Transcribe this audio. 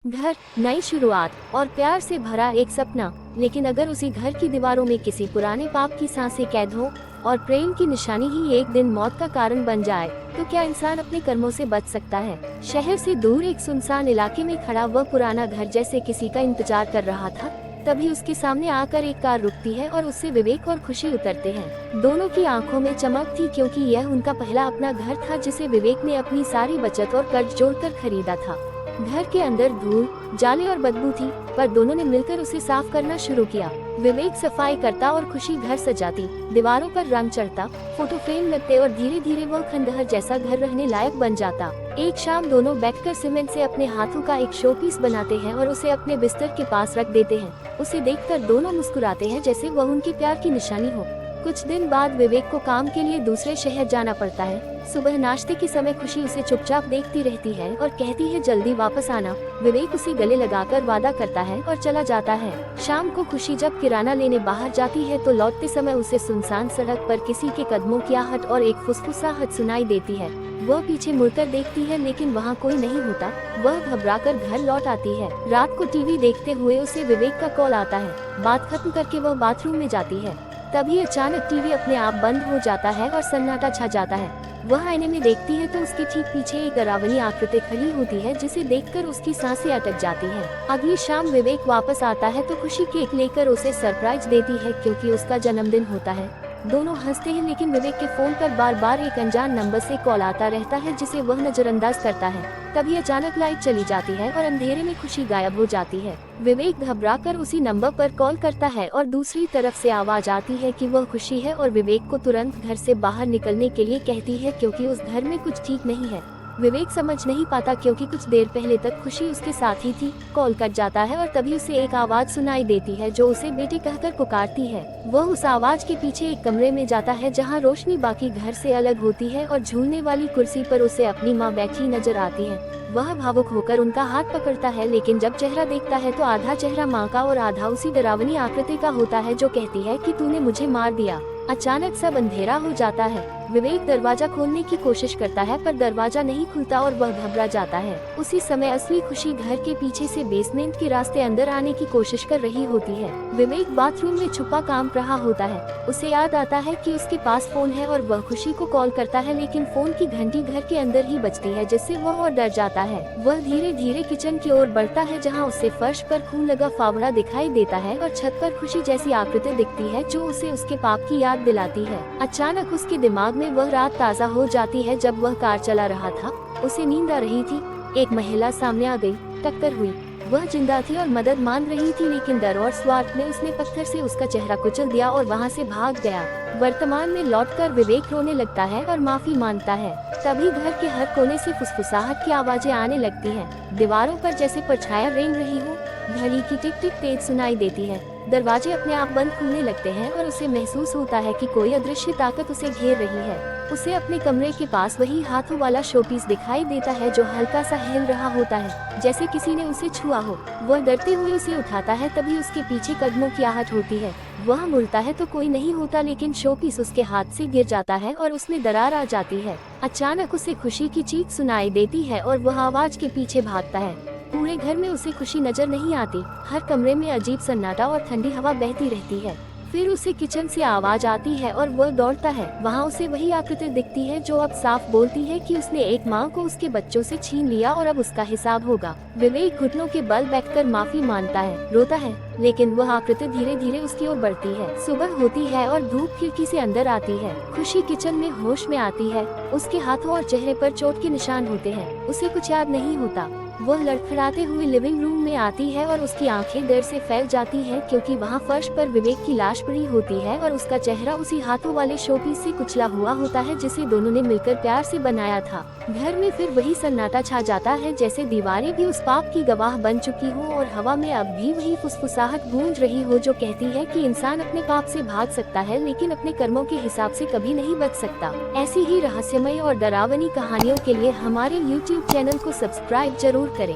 घर, नई शुरुआत और प्यार से भरा एक सपना। लेकिन अगर उसी घर की दीवारों में किसी पुराने पाप की सांसें कैद हो और प्रेम की निशानी ही एक दिन मौत का कारण बन जाए, तो क्या इंसान अपने कर्मों से बच सकता है? शहर से दूर एक सुनसान इलाके में खड़ा वह पुराना घर जैसे किसी का इंतजार कर रहा था। तभी उसके सामने आकर एक कार रुकती है और उससे विवेक और खुशी उतरते हैं। दोनों की आंखों में चमक थी, क्योंकि यह उनका पहला अपना घर था जिसे विवेक ने अपनी सारी बचत और कर्ज जोड़कर खरीदा था। घर के अंदर धूल, जाले और बदबू थी, पर दोनों ने मिलकर उसे साफ करना शुरू किया। विवेक सफाई करता और खुशी घर सजाती, दीवारों पर रंग चढ़ता, फोटो फ्रेम लगते और धीरे धीरे वह खंडहर जैसा घर रहने लायक बन जाता। एक शाम दोनों बैठकर सीमेंट से अपने हाथों का एक शो पीस बनाते हैं और उसे अपने बिस्तर के पास रख देते हैं। उसे देखकर दोनों मुस्कुराते हैं, जैसे वह उनके प्यार की निशानी हो। कुछ दिन बाद विवेक को काम के लिए दूसरे शहर जाना पड़ता है। सुबह नाश्ते के समय खुशी उसे चुपचाप देखती रहती है और कहती है जल्दी वापस आना। विवेक उसे गले लगाकर वादा करता है और चला जाता है। शाम को खुशी जब किराना लेने बाहर जाती है तो लौटते समय उसे सुनसान सड़क पर किसी के कदमों की आहट और एक फुसफुसाहट सुनाई देती है। वह पीछे मुड़कर देखती है, लेकिन वहाँ कोई नहीं होता। वह घबराकर घर लौट आती है। रात को टीवी देखते हुए उसे विवेक का कॉल आता है। बात खत्म करके वह बाथरूम में जाती है। तभी अचानक टीवी अपने आप बंद हो जाता है और सन्नाटा छा जाता है। वह आईने में देखती है तो उसके ठीक पीछे एक डरावनी आकृति खड़ी होती है, जिसे देखकर उसकी सांसें अटक जाती हैं। अगली शाम विवेक वापस आता है तो खुशी केक लेकर उसे सरप्राइज देती है, क्योंकि उसका जन्मदिन होता है। दोनों हंसते हैं, लेकिन विवेक के फोन पर बार बार एक अनजान नंबर से कॉल आता रहता है, जिसे वह नजरअंदाज करता है। तभी अचानक लाइट चली जाती है और अंधेरे में खुशी गायब हो जाती है। विवेक घबराकर उसी नंबर पर कॉल करता है और दूसरी तरफ से आवाज आती है कि वह खुशी है और विवेक को तुरंत घर से बाहर निकलने के लिए कहती है, क्योंकि उस घर में कुछ ठीक नहीं है। विवेक समझ नहीं पाता, क्योंकि कुछ देर पहले तक खुशी उसके साथ ही थी। कॉल कट जाता है और तभी उसे एक आवाज सुनाई देती है जो उसे बेटे कहकर पुकारती है। वह उस आवाज के पीछे एक कमरे में जाता है, जहां रोशनी बाकी घर से अलग होती है और झूलने वाली कुर्सी पर उसे अपनी माँ बैठी नजर आती है। वह भावुक होकर उनका हाथ पकड़ता है, लेकिन जब चेहरा देखता है तो आधा चेहरा माँ का और आधा उसी डरावनी आकृति का होता है, जो कहती है कि तूने मुझे मार दिया। अचानक सब अंधेरा हो जाता है। विवेक दरवाजा खोलने की कोशिश करता है, पर दरवाजा नहीं खुलता और वह घबरा जाता है। उसी समय असली खुशी घर के पीछे से बेसमेंट के रास्ते अंदर आने की कोशिश कर रही होती है। विवेक बाथरूम में छुपा काम रहा होता है। उसे याद आता है कि उसके पास फोन है और वह खुशी को कॉल करता है, लेकिन फोन की घंटी घर के अंदर ही बजती है, जिससे वह और डर जाता है। वह धीरे धीरे किचन की ओर बढ़ता है, जहाँ उसे फर्श पर खून लगा फावड़ा दिखाई देता है और छत पर खुशी जैसी आकृति दिखती है, जो उसे उसके पाप की याद दिलाती है। अचानक उसके दिमाग में वह रात ताज़ा हो जाती है जब वह कार चला रहा था। उसे नींद आ रही थी। एक महिला सामने आ गई, टक्कर हुई। वह जिंदा थी और मदद मांग रही थी, लेकिन डर और स्वार्थ में उसने पत्थर से उसका चेहरा कुचल दिया और वहां से भाग गया। वर्तमान में लौटकर विवेक रोने लगता है और माफी मांगता है। तभी घर के हर कोने से फुसफुसाहट की आवाजें आने लगती हैं। दीवारों पर जैसे परछाया रेंग रही हो। घड़ी की टिक टिक तेज सुनाई देती है। दरवाजे अपने आप बंद खुलने लगते हैं और उसे महसूस होता है कि कोई अदृश्य ताकत उसे घेर रही है। उसे अपने कमरे के पास वही हाथों वाला शोपीस दिखाई देता है, जो हल्का सा हिल रहा होता है, जैसे किसी ने उसे छुआ हो। वह डरते हुए उसे उठाता है, तभी उसके पीछे कदमों की आहट होती है। वह मुड़ता है तो कोई नहीं होता, लेकिन शोपीस उसके हाथ से गिर जाता है और उसमें दरार आ जाती है। अचानक उसे खुशी की चीख सुनाई देती है और वह आवाज के पीछे भागता है। पूरे घर में उसे खुशी नजर नहीं आती। हर कमरे में अजीब सन्नाटा और ठंडी हवा बहती रहती है। फिर उसे किचन से आवाज आती है और वह दौड़ता है। वहाँ उसे वही आकृति दिखती है, जो अब साफ बोलती है कि उसने एक माँ को उसके बच्चों से छीन लिया और अब उसका हिसाब होगा। विवेक घुटनों के बल बैठकर माफी मांगता है, रोता है, लेकिन वह आकृति धीरे धीरे उसकी ओर बढ़ती है। सुबह होती है और धूप खिड़की से अंदर आती है। खुशी किचन में होश में आती है। उसके हाथों और चेहरे पर चोट के निशान होते हैं। उसे कुछ याद नहीं होता। वह लड़खड़ाते हुए लिविंग रूम में आती है और उसकी आंखें डर से फैल जाती हैं, क्योंकि वहाँ फर्श पर विवेक की लाश पड़ी होती है और उसका चेहरा उसी हाथों वाले शोपीस से कुचला हुआ होता है, जिसे दोनों ने मिलकर प्यार से बनाया था। घर में फिर वही सन्नाटा छा जाता है, जैसे दीवारें भी उस पाप की गवाह बन चुकी हो और हवा में अब भी वही फुसफुसाहट गूंज रही हो, जो कहती है कि इंसान अपने पाप से भाग सकता है, लेकिन अपने कर्मों के हिसाब से कभी नहीं बच सकता। ऐसी ही रहस्यमय और डरावनी कहानियों के लिए हमारे YouTube चैनल को सब्सक्राइब जरूर करें।